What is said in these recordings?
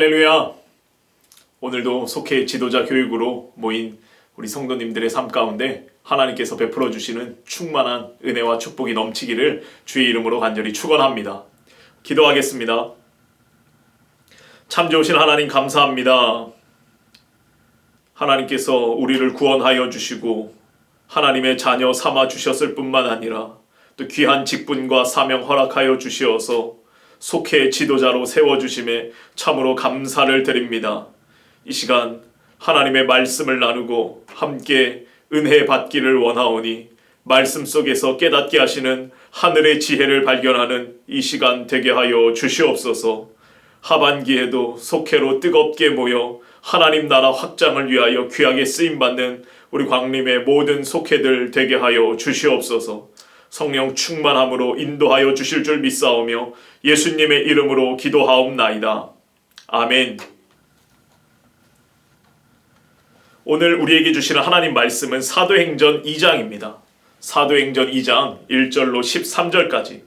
할렐루야! 오늘도 속회 지도자 교육으로 모인 우리 성도님들의 삶 가운데 하나님께서 베풀어 주시는 충만한 은혜와 축복이 넘치기를 주의 이름으로 간절히 축원합니다. 기도하겠습니다. 참 좋으신 하나님 감사합니다. 하나님께서 우리를 구원하여 주시고 하나님의 자녀 삼아 주셨을 뿐만 아니라 또 귀한 직분과 사명 허락하여 주시어서 속회 지도자로 세워주심에 참으로 감사를 드립니다. 이 시간 하나님의 말씀을 나누고 함께 은혜 받기를 원하오니 말씀 속에서 깨닫게 하시는 하늘의 지혜를 발견하는 이 시간 되게 하여 주시옵소서. 하반기에도 속회로 뜨겁게 모여 하나님 나라 확장을 위하여 귀하게 쓰임받는 우리 광림의 모든 속회들 되게 하여 주시옵소서. 성령 충만함으로 인도하여 주실 줄 믿사오며 예수님의 이름으로 기도하옵나이다. 아멘. 오늘 우리에게 주시는 하나님 말씀은 사도행전 2장입니다. 사도행전 2장 1절로 13절까지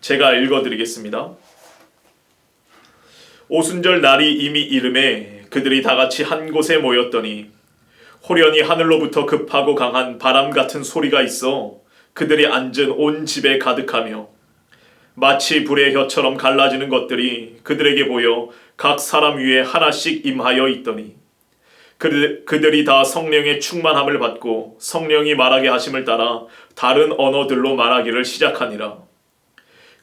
제가 읽어드리겠습니다. 오순절 날이 이미 이름에 그들이 다같이 한 곳에 모였더니 호련히 하늘로부터 급하고 강한 바람 같은 소리가 있어 그들이 앉은 온 집에 가득하며 마치 불의 혀처럼 갈라지는 것들이 그들에게 보여 각 사람 위에 하나씩 임하여 있더니 그들이 다 성령의 충만함을 받고 성령이 말하게 하심을 따라 다른 언어들로 말하기를 시작하니라.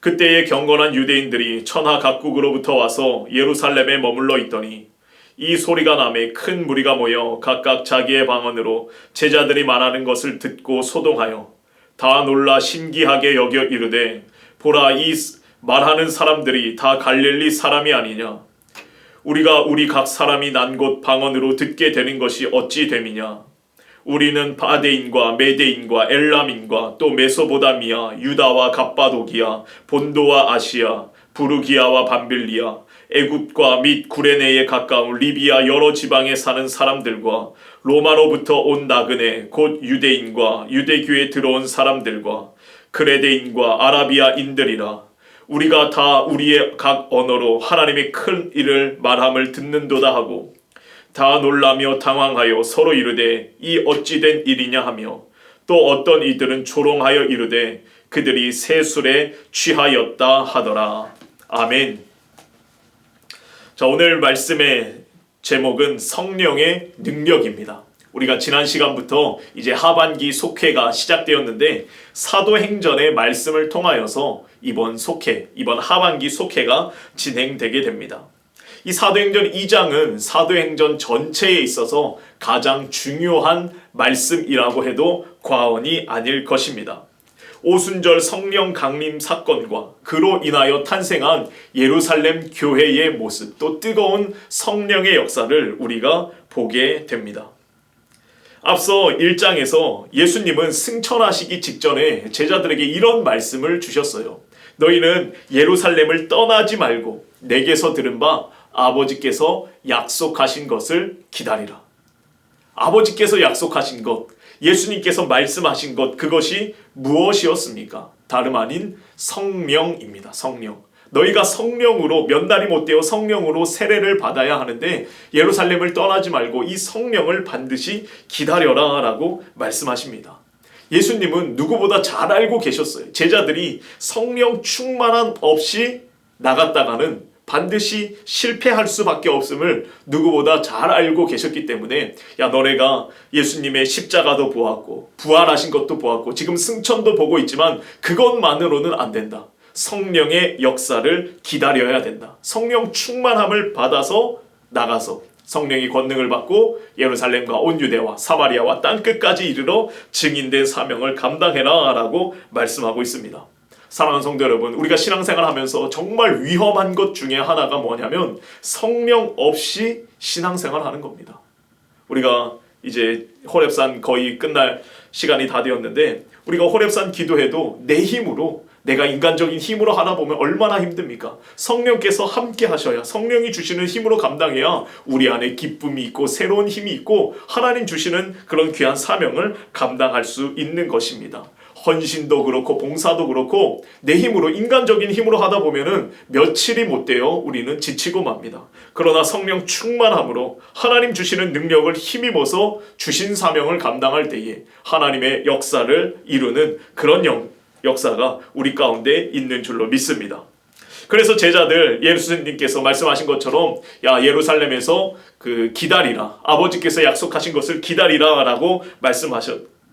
그때에 경건한 유대인들이 천하 각국으로부터 와서 예루살렘에 머물러 있더니 이 소리가 나매 큰 무리가 모여 각각 자기의 방언으로 제자들이 말하는 것을 듣고 소동하여 다 놀라 신기하게 여겨 이르되 보라, 이 말하는 사람들이 다 갈릴리 사람이 아니냐? 우리가 우리 각 사람이 난 곳 방언으로 듣게 되는 것이 어찌 됨이냐? 우리는 바데인과 메데인과 엘람인과 또 메소보다미아, 유다와 갑바도기아, 본도와 아시아, 부르기아와 밤빌리아, 애굽과 및 구레네에 가까운 리비아 여러 지방에 사는 사람들과 로마로부터 온 나그네 곧 유대인과 유대교에 들어온 사람들과 그레데인과 아라비아인들이라. 우리가 다 우리의 각 언어로 하나님의 큰 일을 말함을 듣는도다 하고 다 놀라며 당황하여 서로 이르되 이 어찌 된 일이냐 하며 또 어떤 이들은 조롱하여 이르되 그들이 새 술에 취하였다 하더라. 아멘. 자, 오늘 말씀의 제목은 성령의 능력입니다. 우리가 지난 시간부터 이제 하반기 속회가 시작되었는데 사도행전의 말씀을 통하여서 이번 하반기 속회가 진행되게 됩니다. 이 사도행전 2장은 사도행전 전체에 있어서 가장 중요한 말씀이라고 해도 과언이 아닐 것입니다. 오순절 성령 강림 사건과 그로 인하여 탄생한 예루살렘 교회의 모습, 또 뜨거운 성령의 역사를 우리가 보게 됩니다. 앞서 1장에서 예수님은 승천하시기 직전에 제자들에게 이런 말씀을 주셨어요. 너희는 예루살렘을 떠나지 말고 내게서 들은 바 아버지께서 약속하신 것을 기다리라. 아버지께서 약속하신 것, 예수님께서 말씀하신 것, 그것이 무엇이었습니까? 다름 아닌 성령입니다. 성령. 너희가 성령으로 몇 날이 못 되어 성령으로 세례를 받아야 하는데 예루살렘을 떠나지 말고 이 성령을 반드시 기다려라 라고 말씀하십니다. 예수님은 누구보다 잘 알고 계셨어요. 제자들이 성령 충만함 없이 나갔다가는 반드시 실패할 수밖에 없음을 누구보다 잘 알고 계셨기 때문에 야, 너네가 예수님의 십자가도 보았고 부활하신 것도 보았고 지금 승천도 보고 있지만 그것만으로는 안 된다. 성령의 역사를 기다려야 된다. 성령 충만함을 받아서 나가서 성령이 권능을 받고 예루살렘과 온 유대와 사마리아와 땅끝까지 이르러 증인된 사명을 감당해라 라고 말씀하고 있습니다. 사랑하는 성도 여러분, 우리가 신앙생활 하면서 정말 위험한 것 중에 하나가 뭐냐면 성령 없이 신앙생활 하는 겁니다. 우리가 이제 호렙산 거의 끝날 시간이 다 되었는데 우리가 호렙산 기도해도 내 힘으로, 내가 인간적인 힘으로 하다 보면 얼마나 힘듭니까? 성령께서 함께 하셔야, 성령이 주시는 힘으로 감당해야 우리 안에 기쁨이 있고 새로운 힘이 있고 하나님 주시는 그런 귀한 사명을 감당할 수 있는 것입니다. 헌신도 그렇고 봉사도 그렇고 내 힘으로, 인간적인 힘으로 하다 보면은 며칠이 못 돼요. 우리는 지치고 맙니다. 그러나 성령 충만함으로 하나님 주시는 능력을 힘입어서 주신 사명을 감당할 때에 하나님의 역사를 이루는 그런 역사가 우리 가운데 있는 줄로 믿습니다. 그래서 제자들, 예수님께서 말씀하신 것처럼 야, 예루살렘에서 기다리라, 아버지께서 약속하신 것을 기다리라 라고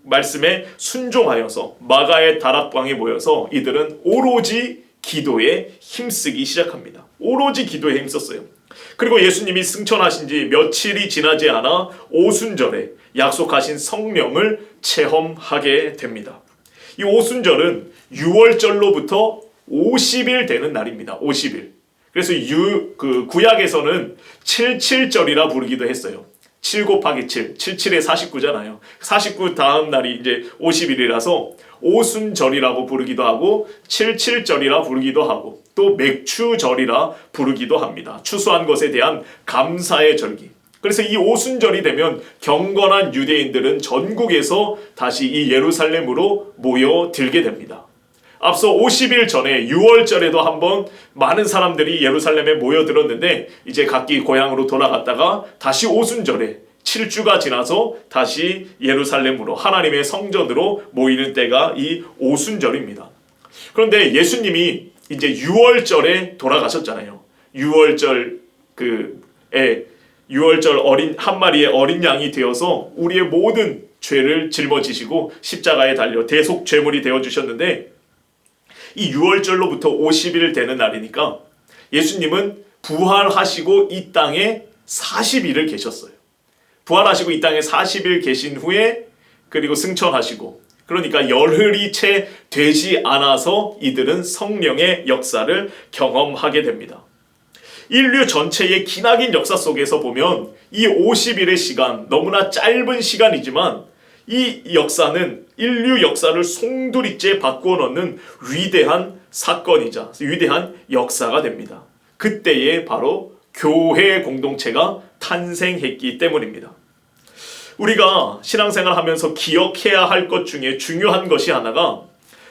말씀에 순종하여서 마가의 다락방에 모여서 이들은 오로지 기도에 힘쓰기 시작합니다. 오로지 기도에 힘썼어요. 그리고 예수님이 승천하신 지 며칠이 지나지 않아 오순절에 약속하신 성령을 체험하게 됩니다. 이 오순절은 유월절로부터 50일 되는 날입니다. 50일. 그래서 구약에서는 77절이라 부르기도 했어요. 7 곱하기 7, 77에 49잖아요. 49 다음 날이 이제 50일이라서 오순절이라고 부르기도 하고 77절이라 부르기도 하고 또 맥추절이라 부르기도 합니다. 추수한 것에 대한 감사의 절기. 그래서 이 오순절이 되면 경건한 유대인들은 전국에서 다시 이 예루살렘으로 모여들게 됩니다. 앞서 50일 전에 6월절에도 한번 많은 사람들이 예루살렘에 모여들었는데 이제 각기 고향으로 돌아갔다가 다시 오순절에 7주가 지나서 다시 예루살렘으로, 하나님의 성전으로 모이는 때가 이 오순절입니다. 그런데 예수님이 이제 6월절에 돌아가셨잖아요. 6월절 한 마리의 어린 양이 되어서 우리의 모든 죄를 짊어지시고 십자가에 달려 대속 죄물이 되어 주셨는데, 이 6월절로부터 50일 되는 날이니까 예수님은 부활하시고 이 땅에 40일을 계셨어요. 부활하시고 이 땅에 40일 계신 후에 그리고 승천하시고, 그러니까 열흘이 채 되지 않아서 이들은 성령의 역사를 경험하게 됩니다. 인류 전체의 기나긴 역사 속에서 보면 이 50일의 시간, 너무나 짧은 시간이지만 이 역사는 인류 역사를 송두리째 바꾸어 놓는 위대한 사건이자 위대한 역사가 됩니다. 그때에 바로 교회 공동체가 탄생했기 때문입니다. 우리가 신앙생활 하면서 기억해야 할 것 중에 중요한 것이 하나가,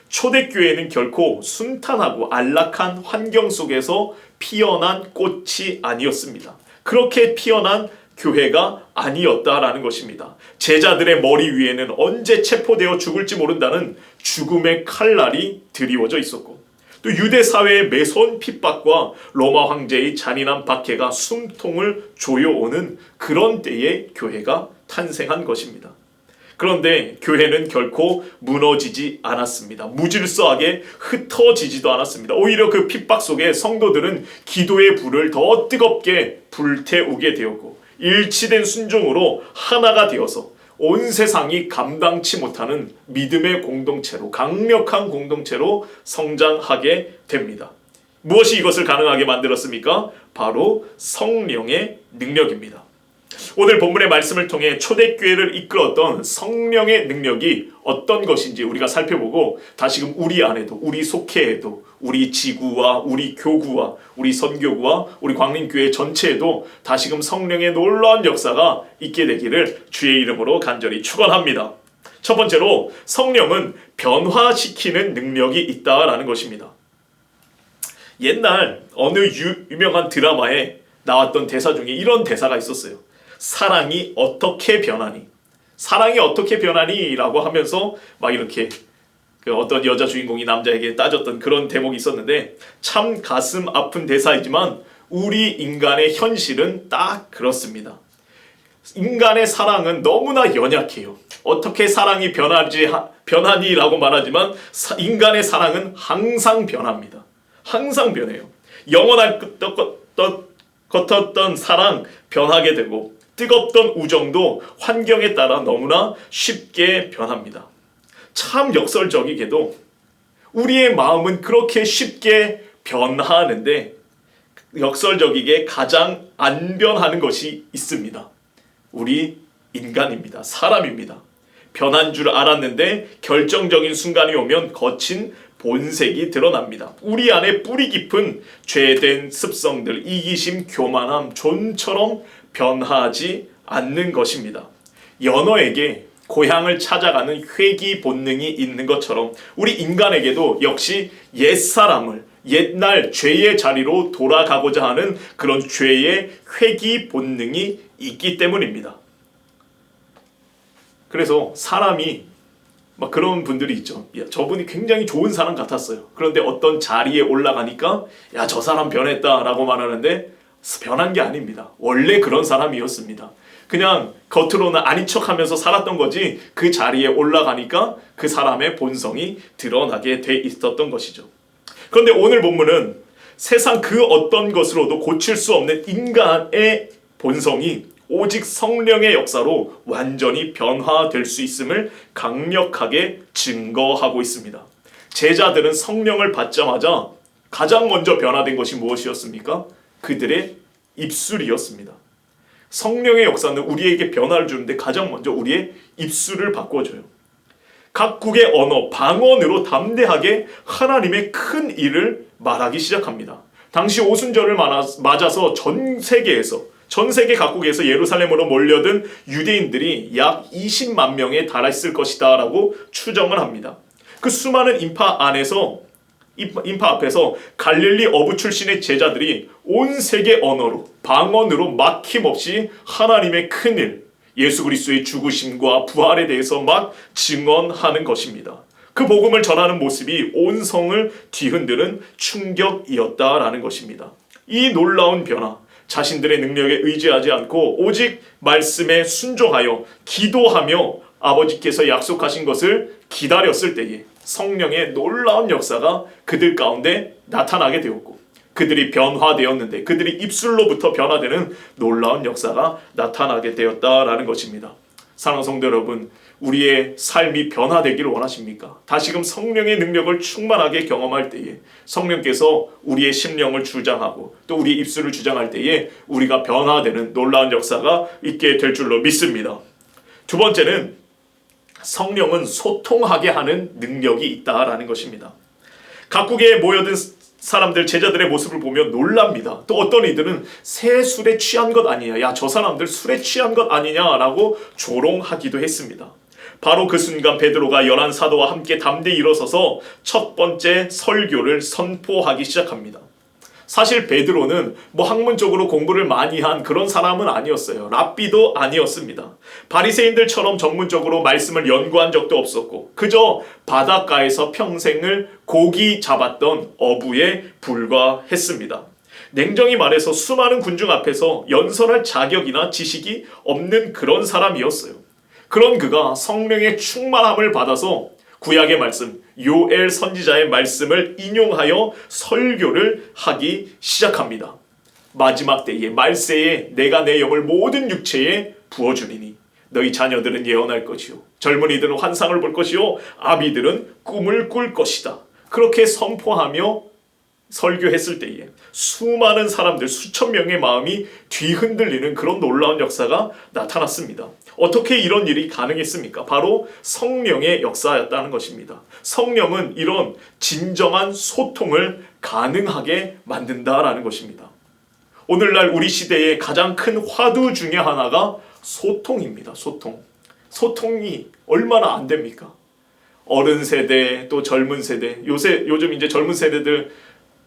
초대교회는 결코 순탄하고 안락한 환경 속에서 피어난 꽃이 아니었습니다. 그렇게 피어난 교회가 아니었다라는 것입니다. 제자들의 머리 위에는 언제 체포되어 죽을지 모른다는 죽음의 칼날이 드리워져 있었고, 또 유대 사회의 매서운 핍박과 로마 황제의 잔인한 박해가 숨통을 조여오는 그런 때에 교회가 탄생한 것입니다. 그런데 교회는 결코 무너지지 않았습니다. 무질서하게 흩어지지도 않았습니다. 오히려 그 핍박 속에 성도들은 기도의 불을 더 뜨겁게 불태우게 되었고, 일치된 순종으로 하나가 되어서 온 세상이 감당치 못하는 믿음의 공동체로, 강력한 공동체로 성장하게 됩니다. 무엇이 이것을 가능하게 만들었습니까? 바로 성령의 능력입니다. 오늘 본문의 말씀을 통해 초대교회를 이끌었던 성령의 능력이 어떤 것인지 우리가 살펴보고, 다시금 우리 안에도, 우리 속회에도, 우리 지구와 우리 교구와 우리 선교구와 우리 광림교회 전체에도 다시금 성령의 놀라운 역사가 있게 되기를 주의 이름으로 간절히 축원합니다. 첫 번째로, 성령은 변화시키는 능력이 있다라는 것입니다. 옛날 어느 유명한 드라마에 나왔던 대사 중에 이런 대사가 있었어요. 사랑이 어떻게 변하니? 사랑이 어떻게 변하니? 라고 하면서 막 이렇게 어떤 여자 주인공이 남자에게 따졌던 그런 대목이 있었는데, 참 가슴 아픈 대사이지만 우리 인간의 현실은 딱 그렇습니다. 인간의 사랑은 너무나 연약해요. 어떻게 사랑이 변하니? 라고 말하지만 인간의 사랑은 항상 변합니다. 항상 변해요. 영원할 것 같았던 사랑 변하게 되고, 뜨겁던 우정도 환경에 따라 너무나 쉽게 변합니다. 참 역설적이게도 우리의 마음은 그렇게 쉽게 변하는데, 역설적이게 가장 안 변하는 것이 있습니다. 우리 인간입니다. 사람입니다. 변한 줄 알았는데 결정적인 순간이 오면 거친 본색이 드러납니다. 우리 안에 뿌리 깊은 죄된 습성들, 이기심, 교만함, 존처럼 변하지 않는 것입니다. 연어에게 고향을 찾아가는 회귀 본능이 있는 것처럼 우리 인간에게도 역시 옛사람을 옛날 죄의 자리로 돌아가고자 하는 그런 죄의 회귀 본능이 있기 때문입니다. 그래서 사람이 막 그런 분들이 있죠. 야, 저분이 굉장히 좋은 사람 같았어요. 그런데 어떤 자리에 올라가니까 야, 저 사람 변했다라고 말하는데 변한 게 아닙니다. 원래 그런 사람이었습니다. 그냥 겉으로는 아닌 척하면서 살았던 거지 그 자리에 올라가니까 그 사람의 본성이 드러나게 돼 있었던 것이죠. 그런데 오늘 본문은 세상 그 어떤 것으로도 고칠 수 없는 인간의 본성이 오직 성령의 역사로 완전히 변화될 수 있음을 강력하게 증거하고 있습니다. 제자들은 성령을 받자마자 가장 먼저 변화된 것이 무엇이었습니까? 그들의 입술이었습니다. 성령의 역사는 우리에게 변화를 주는데 가장 먼저 우리의 입술을 바꿔줘요. 각국의 언어, 방언으로 담대하게 하나님의 큰 일을 말하기 시작합니다. 당시 오순절을 맞아서 전 세계 각국에서 예루살렘으로 몰려든 유대인들이 약 20만 명에 달했을 것이다 라고 추정을 합니다. 그 수많은 인파 앞에서 갈릴리 어부 출신의 제자들이 온 세계 언어로 방언으로 막힘없이 하나님의 큰일, 예수 그리스도의 죽으심과 부활에 대해서 막 증언하는 것입니다. 그 복음을 전하는 모습이 온 성을 뒤흔드는 충격이었다라는 것입니다. 이 놀라운 변화, 자신들의 능력에 의지하지 않고 오직 말씀에 순종하여 기도하며 아버지께서 약속하신 것을 기다렸을 때에 성령의 놀라운 역사가 그들 가운데 나타나게 되었고 그들이 변화되었는데 그들이 입술로부터 변화되는 놀라운 역사가 나타나게 되었다라는 것입니다. 사랑하는 성도 여러분, 우리의 삶이 변화되기를 원하십니까? 다시금 성령의 능력을 충만하게 경험할 때에 성령께서 우리의 심령을 주장하고 또 우리의 입술을 주장할 때에 우리가 변화되는 놀라운 역사가 있게 될 줄로 믿습니다. 두 번째는 성령은 소통하게 하는 능력이 있다라는 것입니다. 각국에 모여든 사람들, 제자들의 모습을 보면 놀랍니다. 또 어떤 이들은 새 술에 취한 것 아니냐, 야, 저 사람들 술에 취한 것 아니냐라고 조롱하기도 했습니다. 바로 그 순간 베드로가 11사도와 함께 담대히 일어서서 첫 번째 설교를 선포하기 시작합니다. 사실 베드로는 학문적으로 공부를 많이 한 그런 사람은 아니었어요. 랍비도 아니었습니다. 바리새인들처럼 전문적으로 말씀을 연구한 적도 없었고 그저 바닷가에서 평생을 고기 잡았던 어부에 불과했습니다. 냉정히 말해서 수많은 군중 앞에서 연설할 자격이나 지식이 없는 그런 사람이었어요. 그런 그가 성령의 충만함을 받아서 구약의 말씀, 요엘 선지자의 말씀을 인용하여 설교를 하기 시작합니다. 마지막 때에 말세에 내가 내 영을 모든 육체에 부어주리니 너희 자녀들은 예언할 것이요 젊은이들은 환상을 볼 것이요 아비들은 꿈을 꿀 것이다. 그렇게 선포하며 설교했을 때에 수많은 사람들, 수천 명의 마음이 뒤흔들리는 그런 놀라운 역사가 나타났습니다. 어떻게 이런 일이 가능했습니까? 바로 성령의 역사였다는 것입니다. 성령은 이런 진정한 소통을 가능하게 만든다라는 것입니다. 오늘날 우리 시대의 가장 큰 화두 중에 하나가 소통입니다. 소통이 얼마나 안 됩니까? 어른 세대 또 젊은 세대, 요즘 이제 젊은 세대들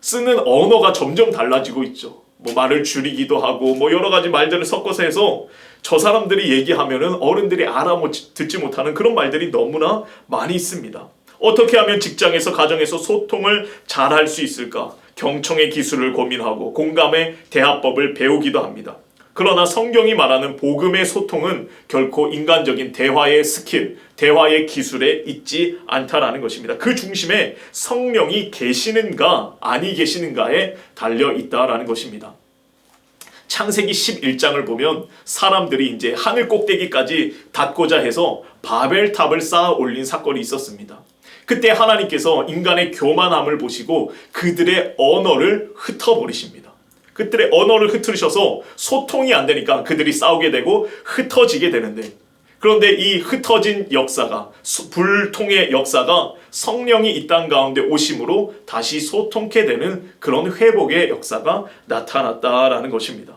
쓰는 언어가 점점 달라지고 있죠. 말을 줄이기도 하고 여러 가지 말들을 섞어서 해서 저 사람들이 얘기하면은 어른들이 듣지 못하는 그런 말들이 너무나 많이 있습니다. 어떻게 하면 직장에서 가정에서 소통을 잘할 수 있을까? 경청의 기술을 고민하고 공감의 대화법을 배우기도 합니다. 그러나 성경이 말하는 복음의 소통은 결코 인간적인 대화의 스킬, 대화의 기술에 있지 않다라는 것입니다. 그 중심에 성령이 계시는가 아니 계시는가에 달려 있다라는 것입니다. 창세기 11장을 보면 사람들이 이제 하늘 꼭대기까지 닿고자 해서 바벨탑을 쌓아 올린 사건이 있었습니다. 그때 하나님께서 인간의 교만함을 보시고 그들의 언어를 흩어버리십니다. 그들의 언어를 흩으셔서 소통이 안 되니까 그들이 싸우게 되고 흩어지게 되는데, 그런데 이 흩어진 역사가, 불통의 역사가 성령이 이 땅 가운데 오심으로 다시 소통케 되는 그런 회복의 역사가 나타났다라는 것입니다.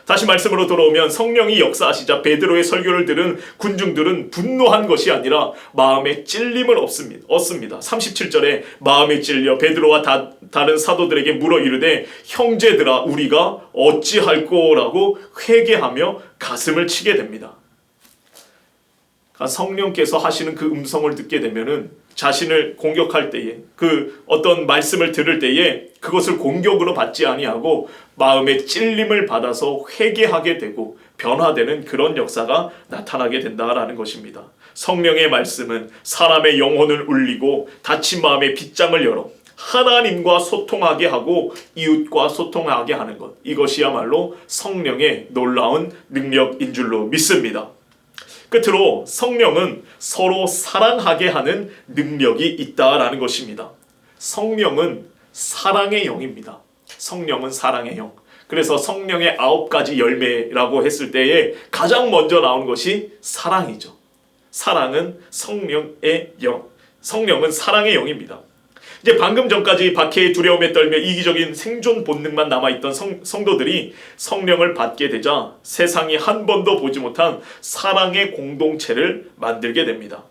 다시 말씀으로 돌아오면 성령이 역사하시자 베드로의 설교를 들은 군중들은 분노한 것이 아니라 마음의 찔림을 얻습니다. 37절에 마음에 찔려 베드로와 다른 사도들에게 물어 이르되 형제들아 우리가 어찌할꼬라고 회개하며 가슴을 치게 됩니다. 성령께서 하시는 그 음성을 듣게 되면은 자신을 공격할 때에 그 어떤 말씀을 들을 때에 그것을 공격으로 받지 아니하고 마음의 찔림을 받아서 회개하게 되고 변화되는 그런 역사가 나타나게 된다라는 것입니다. 성령의 말씀은 사람의 영혼을 울리고 닫힌 마음의 빗장을 열어 하나님과 소통하게 하고 이웃과 소통하게 하는 것, 이것이야말로 성령의 놀라운 능력인 줄로 믿습니다. 끝으로 성령은 서로 사랑하게 하는 능력이 있다라는 것입니다. 성령은 사랑의 영입니다. 성령은 사랑의 영. 그래서 성령의 9가지 열매라고 했을 때에 가장 먼저 나오는 것이 사랑이죠. 사랑은 성령의 영. 성령은 사랑의 영입니다. 이제 방금 전까지 박해의 두려움에 떨며 이기적인 생존 본능만 남아있던 성도들이 성령을 받게 되자 세상이 한 번도 보지 못한 사랑의 공동체를 만들게 됩니다.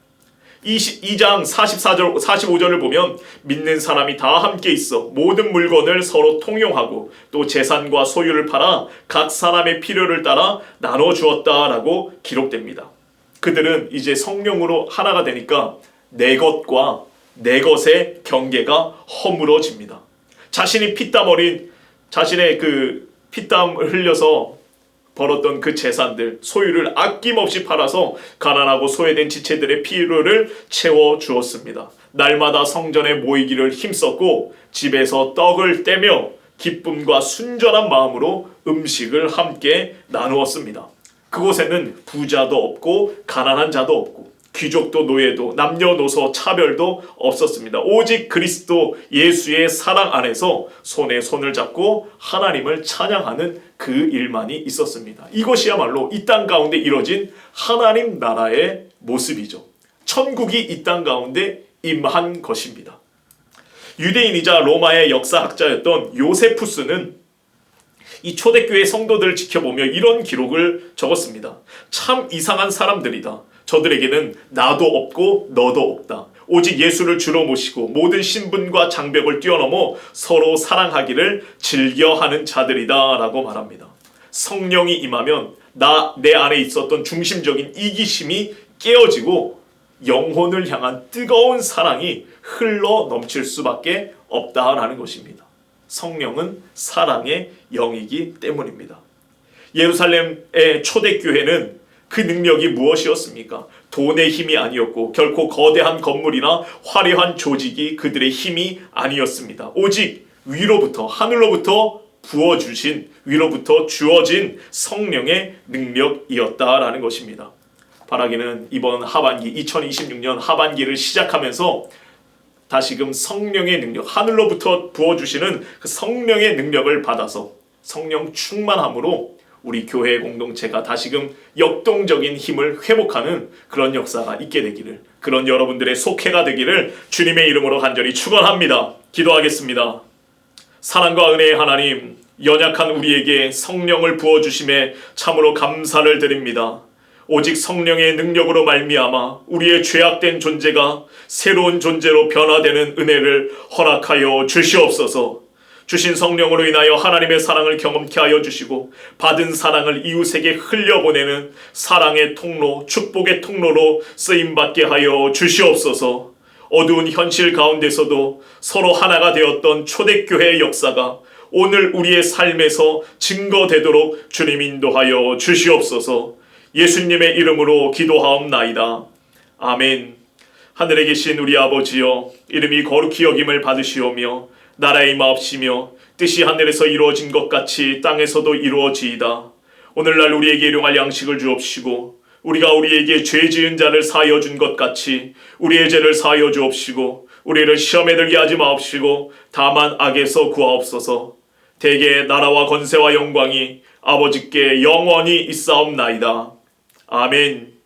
2장 44절, 45절을 보면 믿는 사람이 다 함께 있어 모든 물건을 서로 통용하고 또 재산과 소유를 팔아 각 사람의 필요를 따라 나눠주었다라고 기록됩니다. 그들은 이제 성령으로 하나가 되니까 내 것과 내 것의 경계가 허물어집니다. 자신이 피땀 어린 자신의 그 피땀을 흘려서 벌었던 그 재산들, 소유를 아낌없이 팔아서 가난하고 소외된 지체들의 필요를 채워주었습니다. 날마다 성전에 모이기를 힘썼고 집에서 떡을 떼며 기쁨과 순전한 마음으로 음식을 함께 나누었습니다. 그곳에는 부자도 없고 가난한 자도 없고 귀족도 노예도 남녀노소 차별도 없었습니다. 오직 그리스도 예수의 사랑 안에서 손에 손을 잡고 하나님을 찬양하는 그 일만이 있었습니다. 이것이야말로 이 땅 가운데 이뤄진 하나님 나라의 모습이죠. 천국이 이 땅 가운데 임한 것입니다. 유대인이자 로마의 역사학자였던 요세푸스는 이 초대교회 성도들을 지켜보며 이런 기록을 적었습니다. 참 이상한 사람들이다. 저들에게는 나도 없고 너도 없다. 오직 예수를 주로 모시고 모든 신분과 장벽을 뛰어넘어 서로 사랑하기를 즐겨하는 자들이다 라고 말합니다. 성령이 임하면 내 안에 있었던 중심적인 이기심이 깨어지고 영혼을 향한 뜨거운 사랑이 흘러 넘칠 수밖에 없다라는 것입니다. 성령은 사랑의 영이기 때문입니다. 예루살렘의 초대교회는 그 능력이 무엇이었습니까? 돈의 힘이 아니었고 결코 거대한 건물이나 화려한 조직이 그들의 힘이 아니었습니다. 오직 위로부터 하늘로부터 부어주신 위로부터 주어진 성령의 능력이었다라는 것입니다. 바라기는 이번 하반기 2026년 하반기를 시작하면서 다시금 성령의 능력, 하늘로부터 부어주시는 그 성령의 능력을 받아서 성령 충만함으로 우리 교회 공동체가 다시금 역동적인 힘을 회복하는 그런 역사가 있게 되기를, 그런 여러분들의 속회가 되기를 주님의 이름으로 간절히 축원합니다. 기도하겠습니다. 사랑과 은혜의 하나님, 연약한 우리에게 성령을 부어주심에 참으로 감사를 드립니다. 오직 성령의 능력으로 말미암아 우리의 죄악된 존재가 새로운 존재로 변화되는 은혜를 허락하여 주시옵소서. 주신 성령으로 인하여 하나님의 사랑을 경험케 하여 주시고 받은 사랑을 이웃에게 흘려보내는 사랑의 통로, 축복의 통로로 쓰임받게 하여 주시옵소서. 어두운 현실 가운데서도 서로 하나가 되었던 초대교회의 역사가 오늘 우리의 삶에서 증거되도록 주님 인도하여 주시옵소서. 예수님의 이름으로 기도하옵나이다. 아멘. 하늘에 계신 우리 아버지여, 이름이 거룩히 여김을 받으시오며 나라의 임하옵시며 뜻이 하늘에서 이루어진 것 같이 땅에서도 이루어지이다. 오늘날 우리에게 일용할 양식을 주옵시고 우리가 우리에게 죄 지은 자를 사하여 준 것 같이 우리의 죄를 사하여 주옵시고 우리를 시험에 들게 하지 마옵시고 다만 악에서 구하옵소서. 대개 나라와 권세와 영광이 아버지께 영원히 있사옵나이다. 아멘.